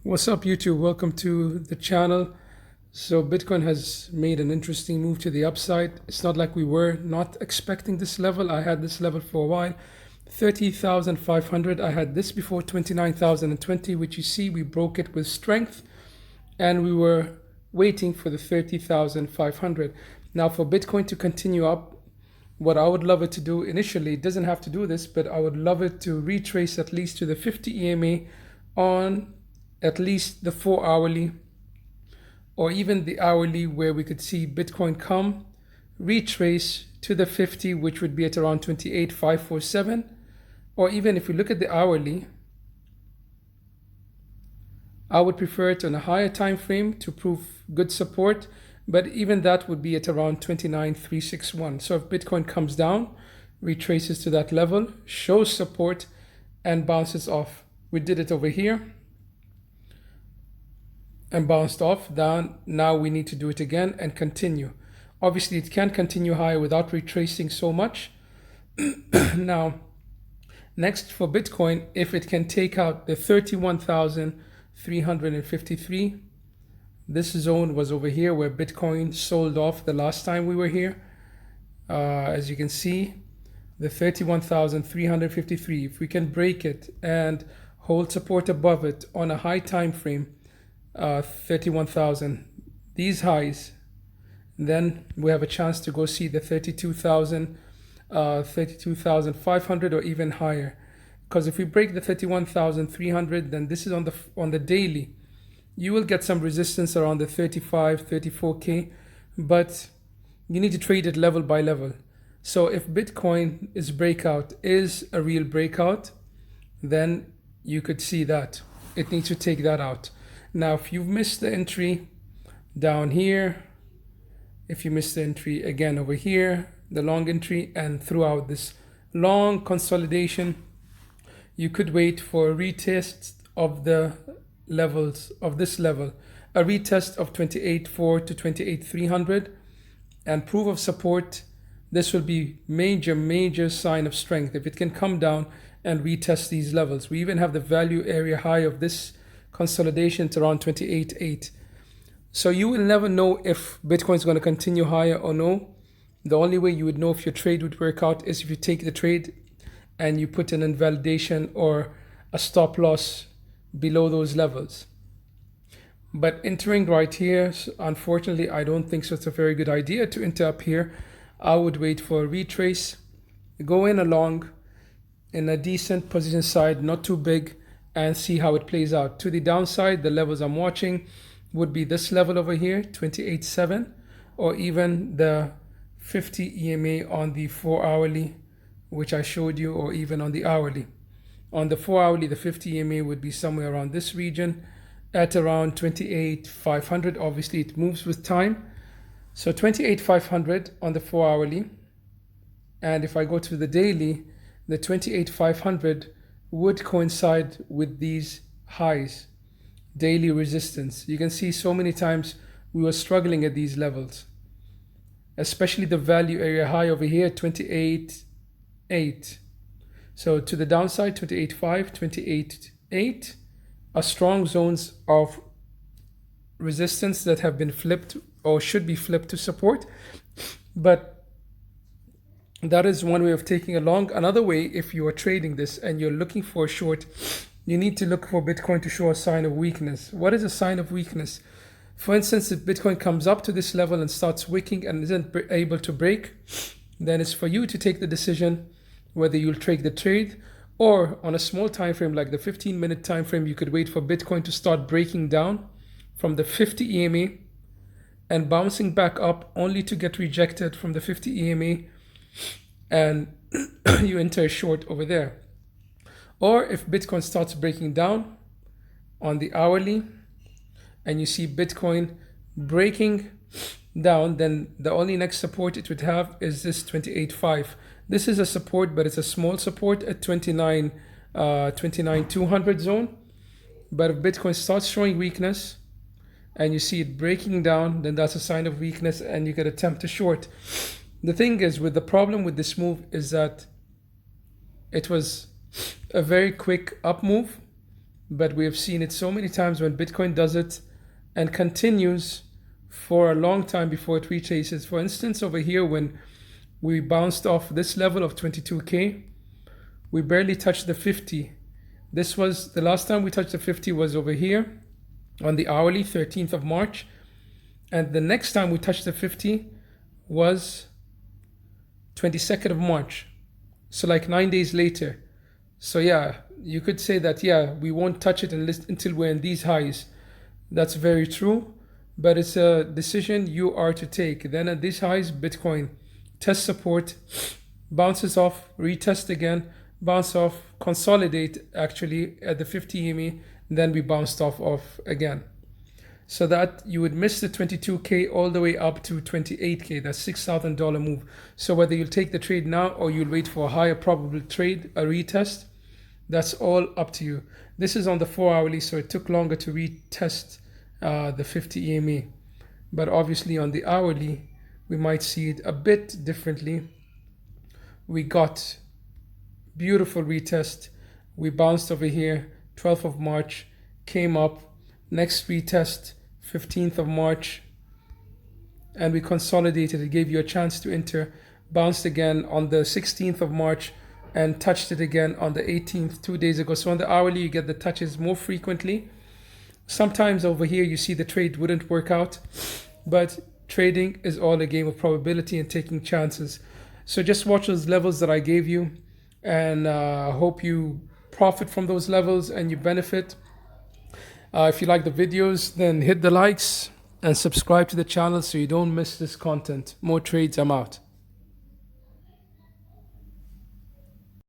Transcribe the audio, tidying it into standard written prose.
What's up, YouTube? Welcome to the channel. So Bitcoin has made an interesting move to the upside. It's not like we were not expecting this level. I had this level for a while, 30,500. I had this before 29,020, which you see we broke it with strength, and we were waiting for the 30,500. Now for Bitcoin to continue up, what I would love it to do initially, it doesn't have to do this, but I would love it to retrace at least to the 50 EMA on at least the 4 hourly or even the hourly, where we could see Bitcoin come retrace to the 50, which would be at around 28,547. Or even if we look at the hourly, I would prefer it on a higher time frame to prove good support, but even that would be at around 29,361. So if Bitcoin comes down, retraces to that level, shows support, and bounces off. We did it over here and bounced off down. Now we need to do it again and continue. Obviously it can continue higher without retracing so much. Now next for Bitcoin, if it can take out the 31,353, this zone was over here where Bitcoin sold off the last time we were here. As you can see, the 31,353, if we can break it and hold support above it on a high time frame, 31,000, these highs, then we have a chance to go see the 32,500 or even higher. Because if we break the 31,300, then this is on the daily, you will get some resistance around the 34k, but you need to trade it level by level. So if Bitcoin is breakout is a real breakout, then you could see that it needs to take that out. Now, if you've missed the entry down here, if you missed the entry again over here, the long entry, and throughout this long consolidation, you could wait for a retest of the levels of this level, a retest of 28.4 to 28,300, and proof of support. This will be major sign of strength if it can come down and retest these levels. We even have the value area high of this consolidation to around 28.8. So you will never know if Bitcoin is going to continue higher or no. The only way you would know if your trade would work out is if you take the trade and you put an invalidation or a stop loss below those levels. But entering right here, unfortunately, I don't think so. It's a very good idea to enter up here. I would wait for a retrace, go in along in a decent position side, not too big, and see how it plays out. To the downside, the levels I'm watching would be this level over here, 28.7, or even the 50 EMA on the 4 hourly, which I showed you, or even on the hourly. On the 4 hourly, the 50 EMA would be somewhere around this region at around 28,500. Obviously, it moves with time. So 28,500 on the 4 hourly. And if I go to the daily, the 28,500 would coincide with these highs, daily resistance. You can see so many times we were struggling at these levels, especially the value area high over here, 28.8. So to the downside, 28.5, 28.8 are strong zones of resistance that have been flipped or should be flipped to support. But that is one way of taking a long. Another way, if you are trading this and you're looking for a short, you need to look for Bitcoin to show a sign of weakness. What is a sign of weakness? For instance, if Bitcoin comes up to this level and starts wicking and isn't able to break, then it's for you to take the decision whether you'll take the trade, or on a small time frame like the 15-minute time frame, you could wait for Bitcoin to start breaking down from the 50 EMA and bouncing back up only to get rejected from the 50 EMA, and you enter a short over there. Or if Bitcoin starts breaking down on the hourly and you see Bitcoin breaking down, then the only next support it would have is this 28.5. This is a support, but it's a small support at 29,200 zone. But if Bitcoin starts showing weakness and you see it breaking down, then that's a sign of weakness and you could attempt to short. The thing is, with the problem with this move is that it was a very quick up move but we have seen it so many times when Bitcoin does it and continues for a long time before it retraces. For instance, over here, when we bounced off this level of 22K, we barely touched the 50. This was the last time we touched the 50 was over here on the hourly, 13th of March. And the next time we touched the 50 was 22nd of March. So like 9 days later. So yeah, you could say that, yeah, we won't touch it until we're in these highs. That's very true, but it's a decision you are to take. Then at these highs, Bitcoin tests support, bounces off, retest again, bounce off, consolidate actually at the 50 EMA, then we bounced off again. So that you would miss the 22K all the way up to 28K. That's $6,000 move. So whether you'll take the trade now or you'll wait for a higher probable trade, a retest, that's all up to you. This is on the 4 hourly, so it took longer to retest the 50 EMA. But obviously on the hourly, we might see it a bit differently. We got beautiful retest. We bounced over here, 12th of March, came up, next retest, 15th of March, and we consolidated. It gave you a chance to enter, bounced again on the 16th of March, and touched it again on the 18th, 2 days ago. So on the hourly, you get the touches more frequently. Sometimes over here, you see the trade wouldn't work out, but trading is all a game of probability and taking chances. So just watch those levels that I gave you, and hope you profit from those levels and you benefit. If you like the videos, then hit the likes and subscribe to the channel so you don't miss this content. More trades, I'm out.